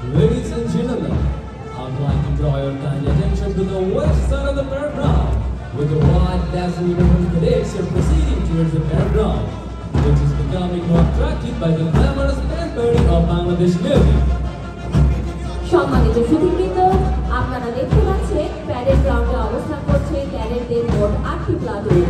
Ladies and gentlemen, I'd like to draw your kind attention to the west side of the fairground, with the wide dazzling ribbon pedestrian proceeding towards the fairground, which is becoming more attractive by the glamorous band party of Bangladesh music. সম্মানিত সুধীবৃন্দ, আপনারা দেখতে পাচ্ছেন parade গ্রাউন্ডে অবস্থান করছে ক্যাডেটদের মোট 8টি প্লাটুন।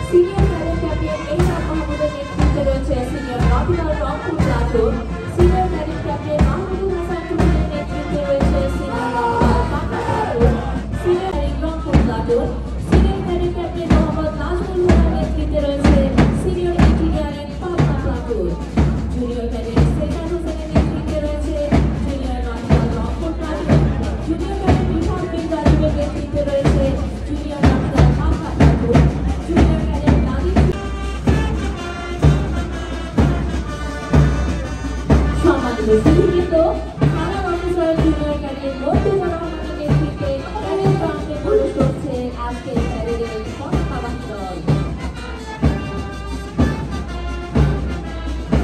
সিনিয়র ক্যাডেট ক্যাপ্টেন এইহার মাহমুদের নেতৃত্বে রয়েছে senior nautical Rangpur platoon. Senior cadet captain Mahmudul Hasan টুটুলের নেতৃত্বে রয়েছে senior nautical Patna platoon. Senior cadet Rangpur platoon. Senior cadet captain Mohammad Nazmul হুদার নেতৃত্বে রয়েছে senior engineering Patna platoon. Junior cadet সেকার হোসেনের নেতৃত্বে রয়েছে junior nautical Rangpur platoon. Junior cadet Rifat Bin রাজীবের নেতৃত্বে রয়েছে junior nautical Patna platoon. Junior cadet Nadim সম্মানিত সুধীবৃন্দ, থানা অফিসার জুনিয়র ক্যাডেট মর্তুজা রহমানের নেতৃত্বে প্যারেড গ্রাউন্ডে প্রবেশ করছে আজকের প্যারেডের পতাকাবাহী দল।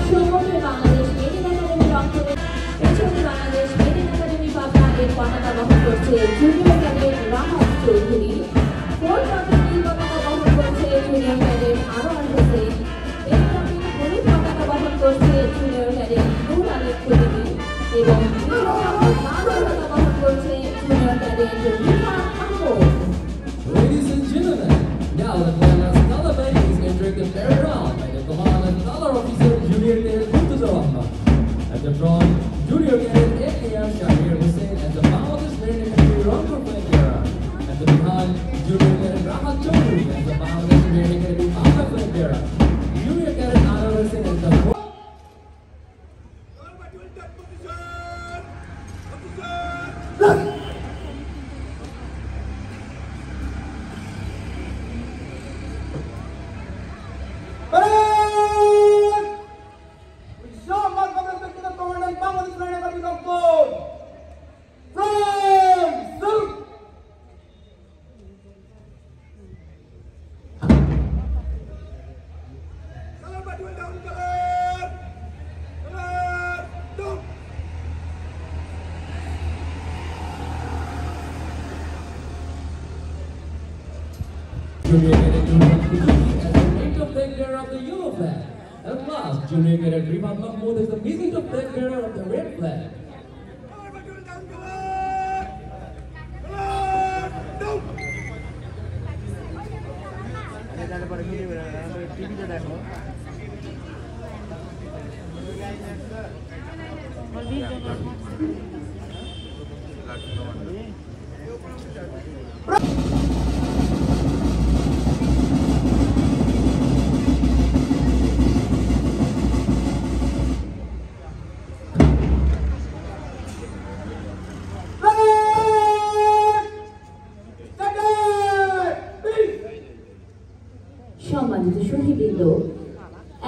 সম্মুখে বাংলাদেশ মেরিন একাডেমি রংপুরের, পেছনে বাংলাদেশ মেরিন একাডেমি পাবনা এর পতাকা বহন করছে junior cadet Rahat Chowdhury. Fourth rocket নীল পতাকা বহন করছে জুনিয়র ক্যাডেট আনোয়ার হোসেন। এই রকেট হলুদ পতাকা বহন করছে জুনিয়র ক্যাডেট নূর আলী চৌধুরী এবং লাল পতাকা বহন করছে junior cadet Rifat Ahmed. Ladies and gentlemen, now the glamorous color band is entering the fairground by the command and color officer Junior Cadet Murtuza Rahman. At the front, Junior Cadet A.K.R. Shahir Hussain and the Bangladesh Marine Academy Rangpur flag bearer. At the behind, Junior Cadet Rahat Chaudhary and the Bangladesh Marine Academy Pabna flag bearer. Junior Cadet Anwar Hussain and the Junior Cadet Nurul Huda as the major flag bearer of the yellow flag. At last, Junior Cadet Rifat Mahmood is the visitor flag bearer of the red flag. সম্মানিত সুধীবৃন্দ,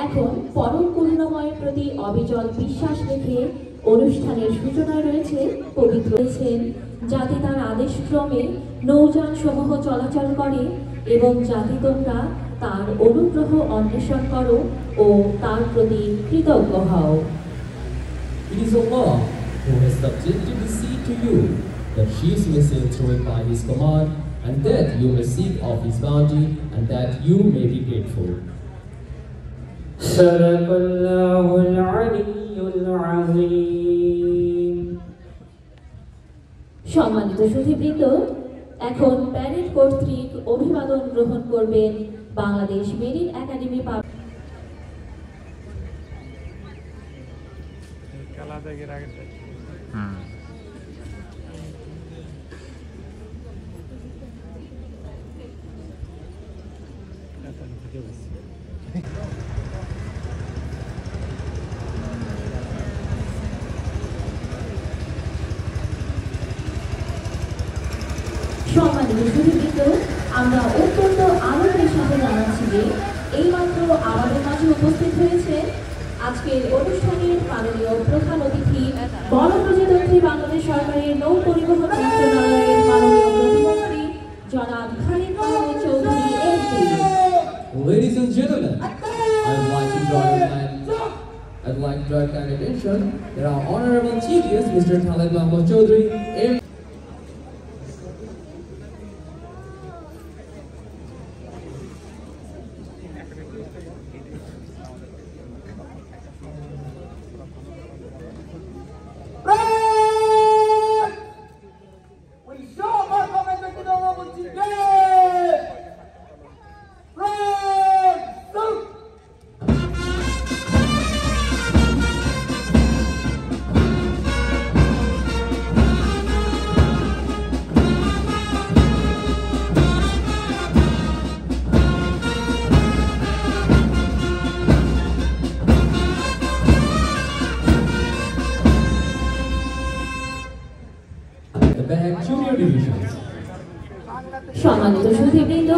এখন পরম করুণাময়ের প্রতি অবিচল বিশ্বাস রেখে অনুষ্ঠানের সূচনায় রয়েছে পবিত্র হয়েছেন, যাতে তার আদেশক্রমে নৌযান সমূহ চলাচল করে এবং যাতে তোমরা তার অনুগ্রহ অন্বেষণ করো ও তার প্রতি কৃতজ্ঞ হও। It is Allah who has subjected the sea to you, that ships may sail through it by His command, and that you may seek of His bounty, and that you may be grateful. Sadaqallahul Aliyyul Azim. সম্মানিত সুধীবৃন্দ, এখন parade কর্তৃক অভিবাদন গ্রহণ করবেন Bangladesh marine academy সম্মানিত সুধীবৃন্দ, আমরা অত্যন্ত আনন্দের সাথে জানাচ্ছি যে এইমাত্র আমাদের মাঝে উপস্থিত হয়েছে আজকের অনুষ্ঠানের মাননীয় প্রধান অতিথি, বনপ্রজাতন্ত্রী বাংলাদেশ সরকারের নৌ পরিবহন মন্ত্রণালয়ের মাননীয় প্রতিমন্ত্রী জনাব Khalid Mahmud Chowdhury MP. Ladies and gentlemen, I'd like enjoy kind attention, there are Honorable Chief Guest Mr. Khaled Mahmoud Chaudhry, the back junior divisions. সম্মানিত সুধীবৃন্দ,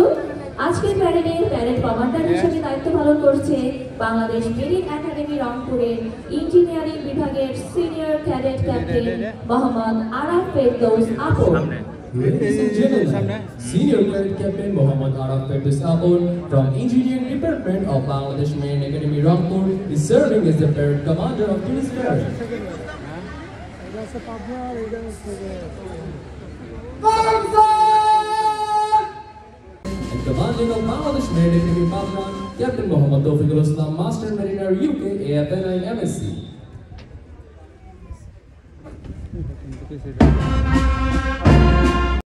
আজকের প্যারেডের প্যারেড কমান্ডার হিসেবে দায়িত্ব পালন করছে বাংলাদেশ মেরিন একাডেমি রংপুরের ইঞ্জিনিয়ারিং বিভাগের senior cadet captain Mohammad Araf Ferdous আপন। Ladies and gentlemen, Senior Cadet Captain Mohammad Araf Ferdous Apon from Engineering Department of Bangladesh Marine Academy Rangpur is serving as the parade commander of today's parade. And commanding of Bangladesh Marine Academy Patron, Captain Mohammad Tawfiqul Islam, Master Mariner UK, AFNI MSc.